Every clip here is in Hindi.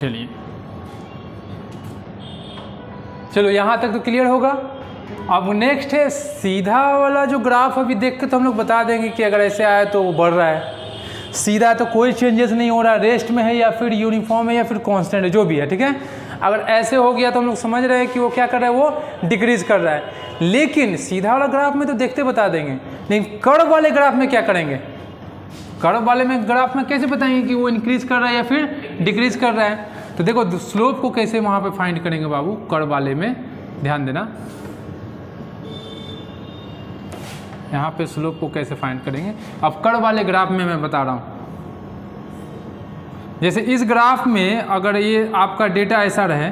चलिए, चलो यहाँ तक तो क्लियर होगा। अब नेक्स्ट है सीधा वाला जो ग्राफ, अभी देख के तो हम लोग बता देंगे कि अगर ऐसे आया तो वो बढ़ रहा है, सीधा तो कोई चेंजेस नहीं हो रहा, रेस्ट में है या फिर यूनिफॉर्म है या फिर कांस्टेंट है, जो भी है, ठीक है। अगर ऐसे हो गया तो हम लोग समझ रहे हैं कि वो क्या कर रहा है, वो डिक्रीज कर रहा है। लेकिन सीधा वाला ग्राफ में तो देखते बता देंगे, लेकिन कर्व वाले ग्राफ में क्या करेंगे, कर्व वाले में ग्राफ में कैसे बताएंगे कि वो इंक्रीज कर रहा है या फिर डिक्रीज कर रहा है। तो देखो स्लोप को कैसे वहाँ पे फाइंड करेंगे बाबू, कर्व वाले में ध्यान देना, यहाँ पे स्लोप को कैसे फाइंड करेंगे। अब कर्व वाले ग्राफ में मैं बता रहा हूँ, जैसे इस ग्राफ में अगर ये आपका डेटा ऐसा रहे,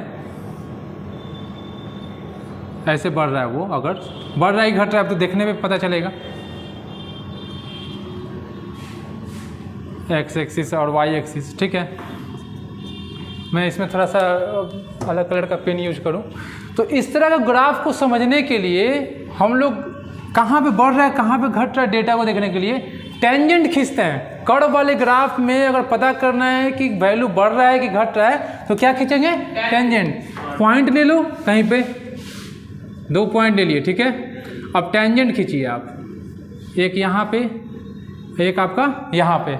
ऐसे बढ़ रहा है, वो अगर बढ़ रहा है घट रहा है तो देखने में पता चलेगा, एक्स एक्सिस और वाई एक्सिस, ठीक है। मैं इसमें थोड़ा सा अलग कलर का पेन यूज करूं, तो इस तरह का ग्राफ को समझने के लिए हम लोग कहाँ पे बढ़ रहा है कहाँ पे घट रहा है डेटा को देखने के लिए टेंजेंट खींचते हैं। कर्व वाले ग्राफ में अगर पता करना है कि वैल्यू बढ़ रहा है कि घट रहा है तो क्या खींचेंगे, टेंजेंट। पॉइंट ले लो कहीं पे, 2 पॉइंट ले लिए, ठीक है। अब टेंजेंट खींचिए आप, एक यहाँ पे एक आपका यहाँ पे।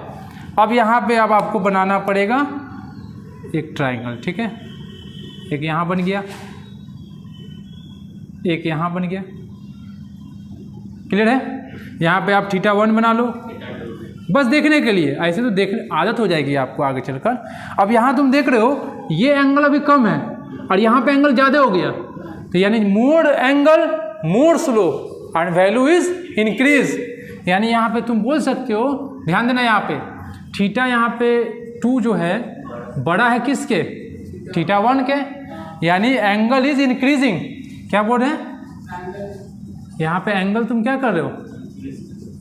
अब यहाँ पे अब आपको बनाना पड़ेगा एक ट्रायंगल, ठीक है। एक यहाँ बन गया, एक यहाँ बन गया, क्लियर है। यहाँ पे आप θ1 बना लो, बस देखने के लिए, ऐसे तो देखने आदत हो जाएगी आपको आगे चलकर। अब यहाँ तुम देख रहे हो ये एंगल अभी कम है और यहाँ पे एंगल ज़्यादा हो गया, तो यानी more angle more slope and value is increase. यानी यहाँ पे तुम बोल सकते हो, ध्यान देना यहाँ पे थीटा यहाँ पे 2 जो है बड़ा है किसके, θ1 के, यानी एंगल इज इंक्रीजिंग। क्या बोल रहे हैं यहाँ पे, एंगल तुम क्या कर रहे हो,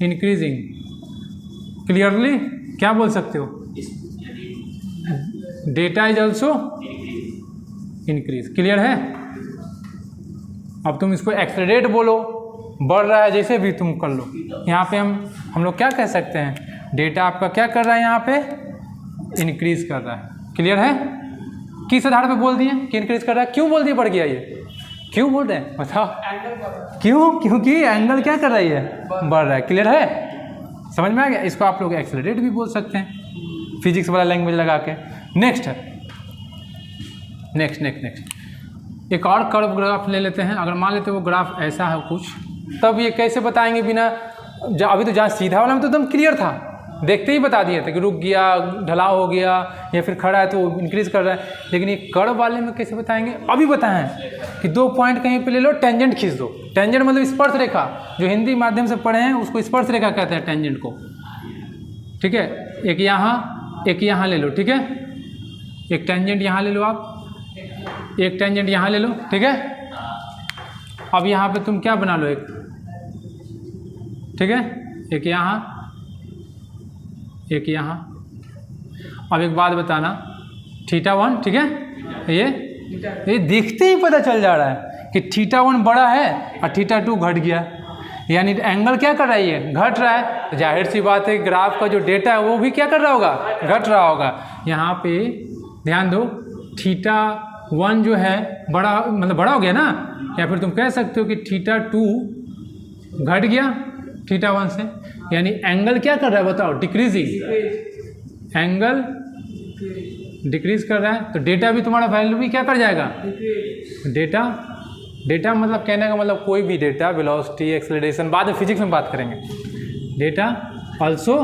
इंक्रीजिंग। क्लियरली क्या बोल सकते हो, data is also increase. Clear है। अब तुम इसको एक्सेलरेट बोलो, बढ़ रहा है, जैसे भी तुम कर लो। यहाँ पे हम लोग क्या कह सकते हैं, डेटा आपका क्या कर रहा है, यहाँ पे इंक्रीज कर रहा है। क्लियर है। किस आधार पे बोल दिए कि इंक्रीज कर रहा है, क्यों बोल दिए बढ़ गया, ये क्यों बोल रहे हैं बताओ, क्यों, क्योंकि एंगल क्या कर रही है, बढ़ रहा है। क्लियर है, समझ में आ गया। इसको आप लोग एक्सेलरेट भी बोल सकते हैं फिजिक्स वाला लैंग्वेज लगा के। नेक्स्ट है, नेक्स्ट एक और कर्व ग्राफ ले लेते हैं। अगर मान लेते वो ग्राफ ऐसा है कुछ, तब ये कैसे बताएंगे बिना, अभी तो जहाँ सीधा वाला में तो एकदम क्लियर था, देखते ही बता दिए थे कि रुक गया, ढलाव हो गया या फिर खड़ा है तो इंक्रीज कर रहा है। लेकिन ये कर्व वाले में कैसे बताएंगे, अभी बताएं कि 2 पॉइंट कहीं पे ले लो, टेंजेंट खींच दो। टेंजेंट मतलब स्पर्श रेखा, जो हिंदी माध्यम से पढ़े हैं उसको स्पर्श रेखा कहते हैं टेंजेंट को, ठीक है। एक यहाँ ले लो, ठीक है। एक टेंजेंट यहाँ ले लो आप, एक टेंजेंट यहाँ ले लो, ठीक है। अब यहाँ पे तुम क्या बना लो, एक, ठीक है, एक यहाँ, एक यहाँ। अब एक बात बताना, θ1, ठीक है, ये देखते ही पता चल जा रहा है कि θ1 बड़ा है और θ2 घट गया, यानी एंगल क्या कर रहा है, ये घट रहा है। तो जाहिर सी बात है ग्राफ का जो डेटा है वो भी क्या कर रहा होगा, घट रहा होगा। यहाँ पे ध्यान दो, θ1 जो है बड़ा, मतलब बड़ा हो गया ना, या फिर तुम कह सकते हो कि θ2 घट गया θ1 से, यानी एंगल क्या कर रहा है बताओ, डिक्रीजिंग, एंगल डिक्रीज कर रहा है। तो डेटा भी तुम्हारा वैल्यू भी क्या कर जाएगा, डेटा मतलब कहने का मतलब कोई भी डेटा, वेलोसिटी, एक्सेलरेशन, बाद में फिजिक्स में बात करेंगे। डेटा ऑल्सो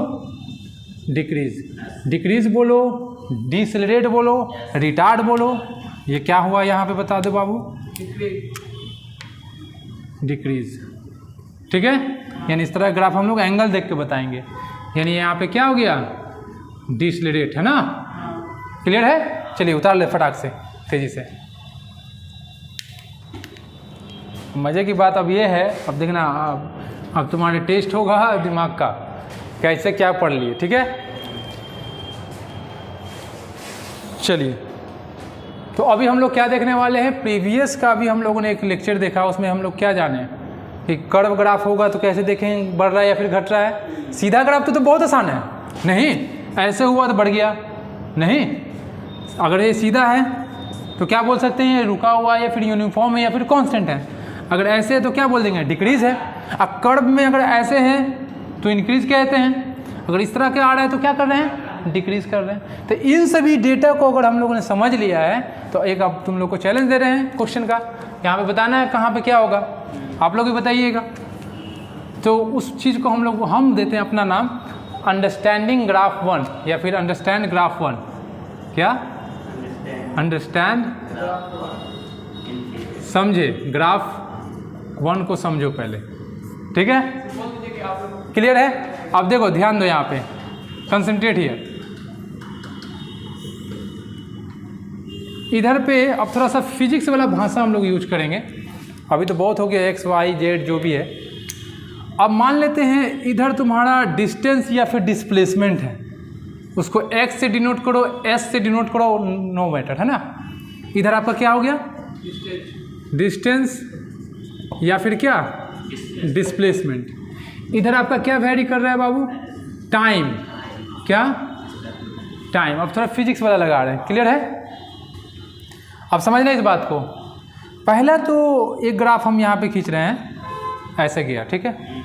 डिक्रीज बोलो, डिसेलरेट बोलो, रिटार्ड बोलो, ये क्या हुआ यहाँ पे बता दो बाबू, डिक्रीज, ठीक है। यानी इस तरह ग्राफ हम लोग एंगल देख के बताएंगे। यानी यहाँ पे क्या हो गया, डिसेलरेट, है ना। क्लियर है। चलिए उतार ले फटाक से, तेजी से। मज़े की बात अब ये है, अब देखना, अब तुम्हारे टेस्ट होगा दिमाग का, कैसे क्या पढ़ लिए, ठीक है। चलिए, तो अभी हम लोग क्या देखने वाले हैं, प्रीवियस का भी हम लोगों ने एक लेक्चर देखा, उसमें हम लोग क्या जाने कि कर्व ग्राफ होगा तो कैसे देखें बढ़ रहा है या फिर घट रहा है। सीधा ग्राफ तो बहुत आसान है, नहीं ऐसे हुआ तो बढ़ गया, नहीं अगर ये सीधा है तो क्या बोल सकते हैं, ये रुका हुआ है या फिर यूनिफॉर्म है या फिर कांस्टेंट है। अगर ऐसे है तो क्या बोल देंगे, डिक्रीज है। अब कर्व में अगर ऐसे है तो इंक्रीज कहते हैं, अगर इस तरह के आ रहा है तो क्या कर रहे हैं, डिक्रीज कर रहे हैं। तो इन सभी डेटा को अगर हम लोगों ने समझ लिया है तो एक अब तुम लोग को चैलेंज दे रहे हैं क्वेश्चन का, यहाँ पे बताना है कहाँ पे क्या होगा, आप लोग भी बताइएगा। तो उस चीज़ को हम देते हैं अपना नाम अंडरस्टैंडिंग ग्राफ 1 या फिर अंडरस्टैंड ग्राफ 1। क्या अंडरस्टैंड, समझे, ग्राफ 1 को समझो पहले, ठीक है, क्लियर है। अब देखो ध्यान दो, यहाँ पे कंसंट्रेट हियर। इधर पे अब थोड़ा सा फिजिक्स वाला भाषा हम लोग यूज करेंगे, अभी तो बहुत हो गया एक्स वाई जेड जो भी है। अब मान लेते हैं इधर तुम्हारा डिस्टेंस या फिर डिस्प्लेसमेंट है, उसको एक्स से डिनोट करो, एस से डिनोट करो, नो मैटर, है ना। इधर आपका क्या हो गया, डिस्टेंस या फिर क्या, डिस्प्लेसमेंट। इधर आपका क्या वैरी कर रहा है बाबू, टाइम, क्या, टाइम। अब थोड़ा फिजिक्स वाला लगा रहे हैं, क्लियर है। अब समझ लें इस बात को। पहला तो एक ग्राफ हम यहाँ पे खींच रहे हैं, ऐसे गया, ठीक है।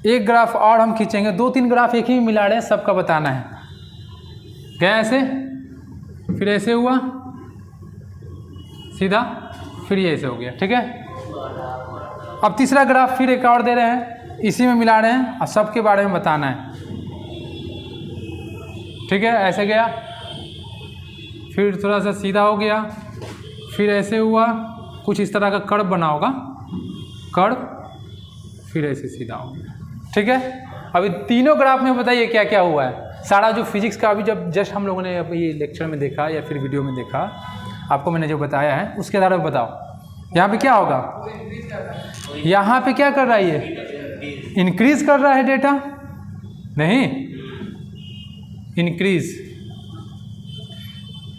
एक ग्राफ और हम खींचेंगे, 2-3 ग्राफ एक ही मिला रहे हैं, सबका बताना है। गया ऐसे, फिर ऐसे हुआ सीधा, फिर ये ऐसे हो गया, ठीक है। अब तीसरा ग्राफ फिर एक और दे रहे हैं, इसी में मिला रहे हैं और सबके बारे में बताना है, ठीक है। ऐसे गया, फिर थोड़ा सा सीधा हो गया, फिर ऐसे हुआ, कुछ इस तरह का कर्व बना होगा, कर्व, फिर ऐसे सीधा हो गया, ठीक है। अभी तीनों ग्राफ में बताइए क्या क्या हुआ है। सारा जो फिजिक्स का अभी जब जस्ट हम लोगों ने ये लेक्चर में देखा या फिर वीडियो में देखा, आपको मैंने जो बताया है उसके आधार पर बताओ। यहाँ पे क्या होगा, यहाँ पे क्या कर रहा है, ये इंक्रीज कर रहा है डेटा, नहीं इंक्रीज।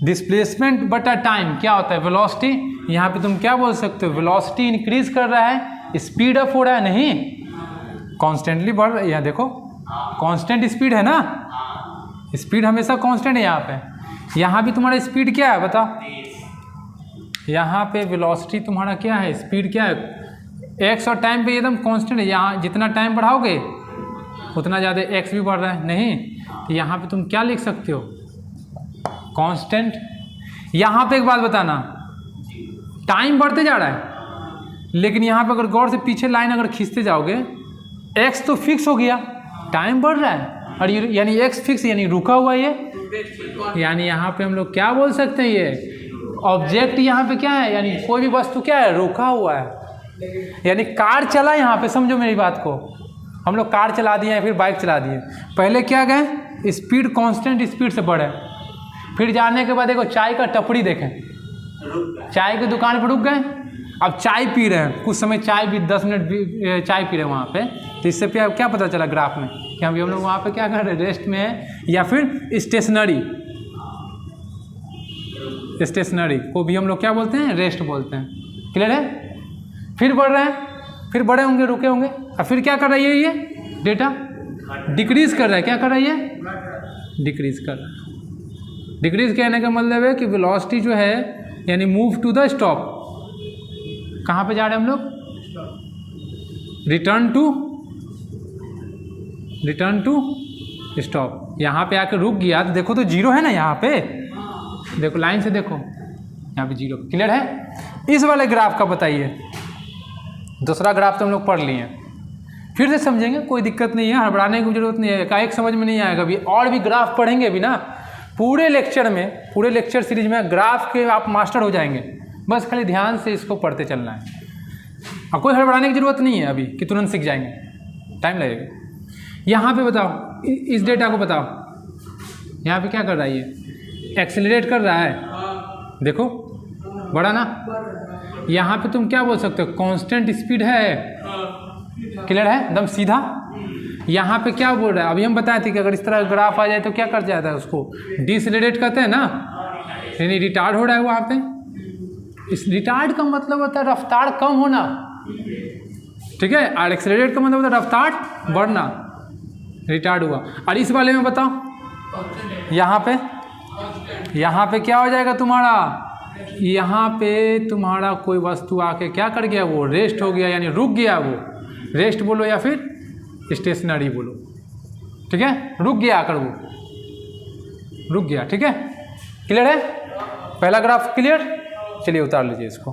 डिस्प्लेसमेंट बटा टाइम क्या होता है, वेलोसिटी। यहाँ पे तुम क्या बोल सकते हो, वेलोसिटी इंक्रीज कर रहा है, स्पीड अप हो रहा है, नहीं कॉन्स्टेंटली बढ़ रहा है। यहाँ देखो कांस्टेंट स्पीड है ना, स्पीड हमेशा कांस्टेंट है। यहाँ पे, यहाँ भी तुम्हारा स्पीड क्या है बताओ, यहाँ पे वेलोसिटी तुम्हारा क्या है, स्पीड क्या है, एक्स और टाइम पे एकदम कांस्टेंट है। यहाँ जितना टाइम बढ़ाओगे उतना ज़्यादा एक्स भी बढ़ रहा है, नहीं। तो यहाँ पे तुम क्या लिख सकते हो, कांस्टेंट। यहाँ पे एक बात बताना, टाइम बढ़ते जा रहा है, लेकिन यहाँ पे अगर गौर से पीछे लाइन अगर खींचते जाओगे, एक्स तो फिक्स हो गया, टाइम बढ़ रहा है, और ये यानी एक्स फिक्स यानी रुका हुआ ये, यानी यहाँ पे हम लोग क्या बोल सकते हैं, ये ऑब्जेक्ट यहाँ पे क्या है, यानी कोई भी वस्तु क्या है, रुका हुआ है। यानी कार चला, यहाँ पे समझो मेरी बात को, हम लोग कार चला दिए या फिर बाइक चला दिए, पहले क्या गए, स्पीड कांस्टेंट स्पीड से बढ़े, फिर जाने के बाद देखो चाय का टपरी देखें, चाय की दुकान पर रुक गए, अब चाय पी रहे हैं, कुछ समय चाय भी 10 मिनट भी चाय पी रहे हैं वहाँ पे। तो इससे क्या पता चला ग्राफ में कि हम लोग वहाँ पे क्या कर रहे हैं, रेस्ट में है, या फिर स्टेशनरी, स्टेशनरी को भी हम लोग क्या बोलते हैं, रेस्ट बोलते हैं, क्लियर है। फिर बढ़ रहे हैं, फिर बड़े होंगे, रुके होंगे, और फिर क्या कर रही है, ये डेटा डिक्रीज कर रहा है, क्या कर रही है, डिक्रीज कर रहा है। डिक्रीज कहने का मतलब है कि वेलोसिटी जो है यानी मूव टू द स्टॉप, कहाँ पे जा रहे हैं हम लोग, रिटर्न टू स्टॉप। यहाँ पे आके रुक गया तो देखो तो जीरो है ना, यहाँ पे देखो लाइन से देखो, यहाँ पे जीरो, क्लियर है। इस वाले ग्राफ का बताइए, दूसरा ग्राफ तो हम लोग पढ़ लिए, फिर से समझेंगे, कोई दिक्कत नहीं है, हड़बड़ाने की जरूरत नहीं है, एकाएक समझ में नहीं आएगा। अभी और भी ग्राफ पढ़ेंगे भी ना, पूरे लेक्चर में, पूरे लेक्चर सीरीज में ग्राफ के आप मास्टर हो जाएंगे, बस खाली ध्यान से इसको पढ़ते चलना है, और कोई हड़बड़ाने की ज़रूरत नहीं है अभी कि तुरंत सीख जाएंगे, टाइम लगेगा। यहाँ पे बताओ, इस डेटा को बताओ, यहाँ पे क्या कर रहा है, ये एक्सेलरेट कर रहा है, देखो बड़ा ना। यहाँ पे तुम क्या बोल सकते हो, कांस्टेंट स्पीड है, क्लियर है, एकदम सीधा। यहाँ पे क्या बोल रहा है, अभी हम बताए थे कि अगर इस तरह ग्राफ आ जाए तो क्या कर जाता है, उसको डिसलेरेट कहते हैं ना, यानी रिटार्ड हो रहा है वहाँ पे। इस रिटार्ड का मतलब होता है रफ्तार कम होना, ठीक है, और एक्सेलरेट का मतलब होता है रफ्तार बढ़ना, रिटार्ड हुआ। और इस वाले में बताओ, यहाँ पे यहाँ पे क्या हो जाएगा तुम्हारा, यहाँ पे तुम्हारा कोई वस्तु आके क्या कर गया, वो रेस्ट हो गया यानी रुक गया, वो रेस्ट बोलो या फिर स्टेशनरी बोलो, ठीक है, रुक गया आकर, वो रुक गया, ठीक है, क्लियर है, पहला ग्राफ क्लियर। चलिए उतार लीजिए इसको।